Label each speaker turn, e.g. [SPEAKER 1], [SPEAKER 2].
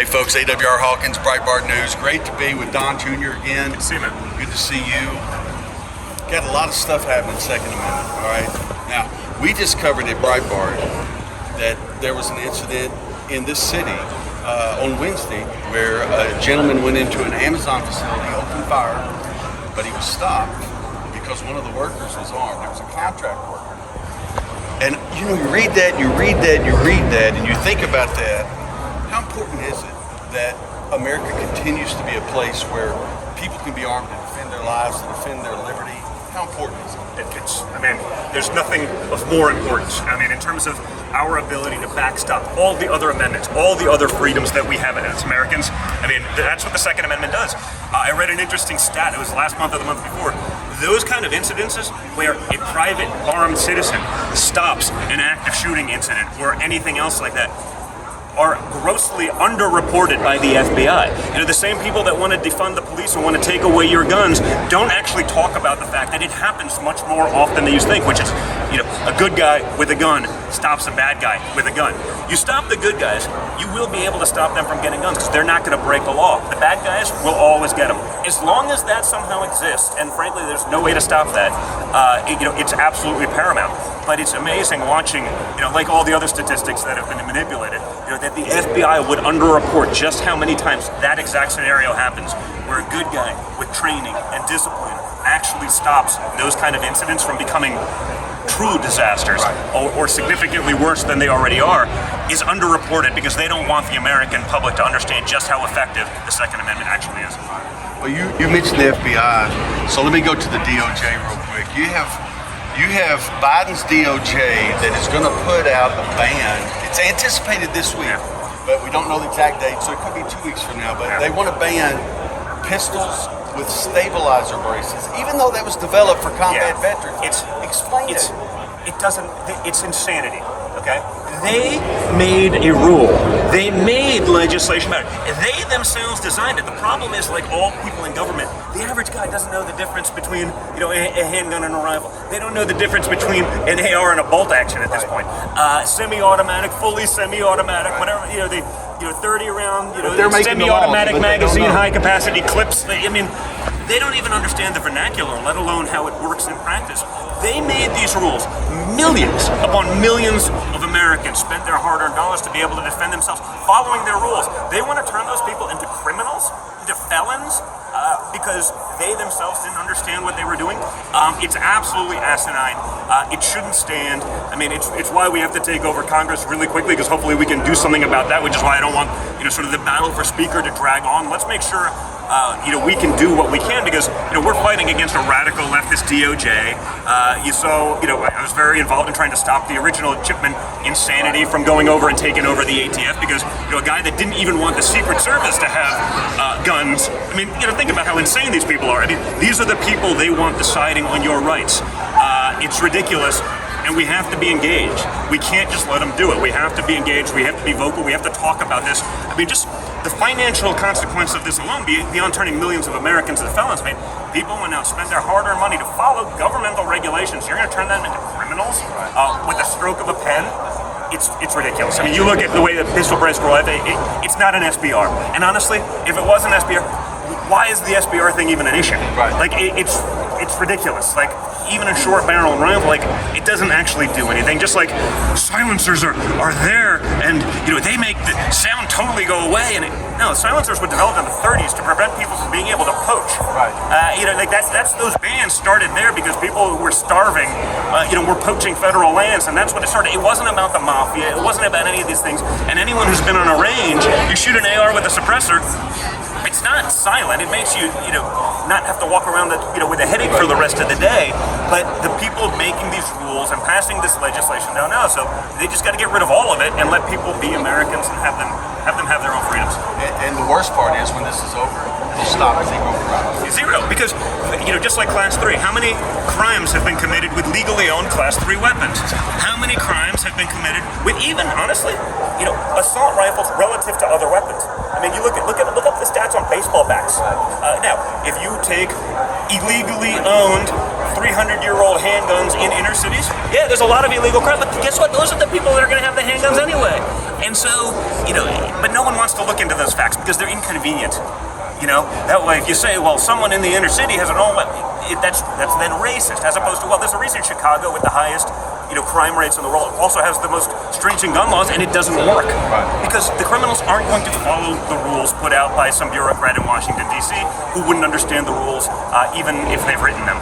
[SPEAKER 1] Hey folks, AWR Hawkins, Breitbart News. Great to be with Don Jr. again.
[SPEAKER 2] Good to see you, man.
[SPEAKER 1] Good to see you. Got a lot of stuff happening Second Amendment, all right? Now, we just covered at Breitbart that there was an incident in this city on Wednesday where a gentleman went into an Amazon facility, opened fire, but he was stopped because one of the workers was armed. It was a contract worker. And you know, you read that, and you think about that. How important is it that America continues to be a place where people can be armed to defend their lives, to defend their liberty? How important is it?
[SPEAKER 2] There's nothing of more importance. In terms of our ability to backstop all the other amendments, all the other freedoms that we have as Americans, that's what the Second Amendment does. I read an interesting stat, it was last month or the month before. Those kind of incidences where a private armed citizen stops an active shooting incident or anything else like that are grossly underreported by the FBI. The same people that want to defund the police and want to take away your guns don't actually talk about the fact that it happens much more often than you think, which is, a good guy with a gun stops a bad guy with a gun. You stop the good guys, you will be able to stop them from getting guns because they're not going to break the law. The bad guys will always get them. As long as that somehow exists, and frankly, there's no way to stop that, it's absolutely paramount. But it's amazing watching, like all the other statistics that have been manipulated, that the FBI would underreport just how many times that exact scenario happens, where a good guy with training and discipline actually stops those kind of incidents from becoming true disasters, or significantly worse than they already are, is underreported because they don't want the American public to understand just how effective the Second Amendment actually is.
[SPEAKER 1] Well, you mentioned the FBI, so let me go to the DOJ real quick. You have Biden's DOJ that is going to put out a ban. It's anticipated this week, but we don't know the exact date, so it could be 2 weeks from now. But they want to ban pistols with stabilizer braces, even though that was developed for combat veterans. Explain it.
[SPEAKER 2] It's insanity. Okay? They made a rule. They made legislation about it. They themselves designed it. The problem is, like all people in government, the average guy doesn't know the difference between, a handgun and a rifle. They don't know the difference between an AR and a bolt action at this point. Semi-automatic, fully semi-automatic, whatever, 30 round, semi-automatic magazine, high-capacity clips. They don't even understand the vernacular, let alone how it works in practice. They made these rules. Millions upon millions of Americans spent their hard-earned dollars to be able to defend themselves following their rules. They want to turn those people into criminals, into felons, because they themselves didn't understand what they were doing. It's absolutely asinine. It shouldn't stand. It's why we have to take over Congress really quickly, because hopefully we can do something about that, which is why I don't want, sort of the battle for speaker to drag on. Let's make sure we can do what we can, because we're fighting against a radical leftist DOJ. I was very involved in trying to stop the original Chipman insanity from going over and taking over the ATF, because a guy that didn't even want the Secret Service to have guns. Think about how insane these people are. These are the people they want deciding on your rights. It's ridiculous. And we have to be engaged. We can't just let them do it. We have to be engaged. We have to be vocal. We have to talk about this. Just the financial consequence of this alone, beyond turning millions of Americans into felons. People will now spend their hard-earned money to follow governmental regulations. You're going to turn them into criminals with a stroke of a pen? It's ridiculous. You look at the way that pistol brace roll, it's not an SBR. And honestly, if it was an SBR, why is the SBR thing even an issue? It's ridiculous. Even a short barrel rifle, it doesn't actually do anything. Just like silencers are there, and they make the sound totally go away. And no, silencers were developed in the 30s to prevent people from being able to poach. That's those bans started there because people were starving. Were poaching federal lands, and that's what it started. It wasn't about the mafia. It wasn't about any of these things. And anyone who's been on a range, you shoot an AR with a suppressor. It's not silent. It makes you, not have to walk around with a headache for the rest of the day. But the people making these rules and passing this legislation don't know. So they just got to get rid of all of it and let people be Americans and have them have their own freedoms.
[SPEAKER 1] And the worst part is when this is over, it'll stop at
[SPEAKER 2] zero. Because, just like Class 3, how many crimes have been committed with legally owned Class 3 weapons? How many crimes have been committed with even, honestly, assault rifles relative to other weapons? You look up the stats on baseball bats. Now, if you take illegally owned 300-year-old handguns in inner cities, yeah, there's a lot of illegal crime, but guess what? Those are the people that are going to have the handguns anyway. And so, but no one wants to look into those facts because they're inconvenient. That way, if you say, well, someone in the inner city has an all that's then racist, as opposed to, well, there's a reason Chicago with the highest crime rates in the world also has the most stringent gun laws, and it doesn't work.
[SPEAKER 1] Right.
[SPEAKER 2] Because the criminals aren't going to follow the rules put out by some bureaucrat in Washington, D.C., who wouldn't understand the rules even if they've written them.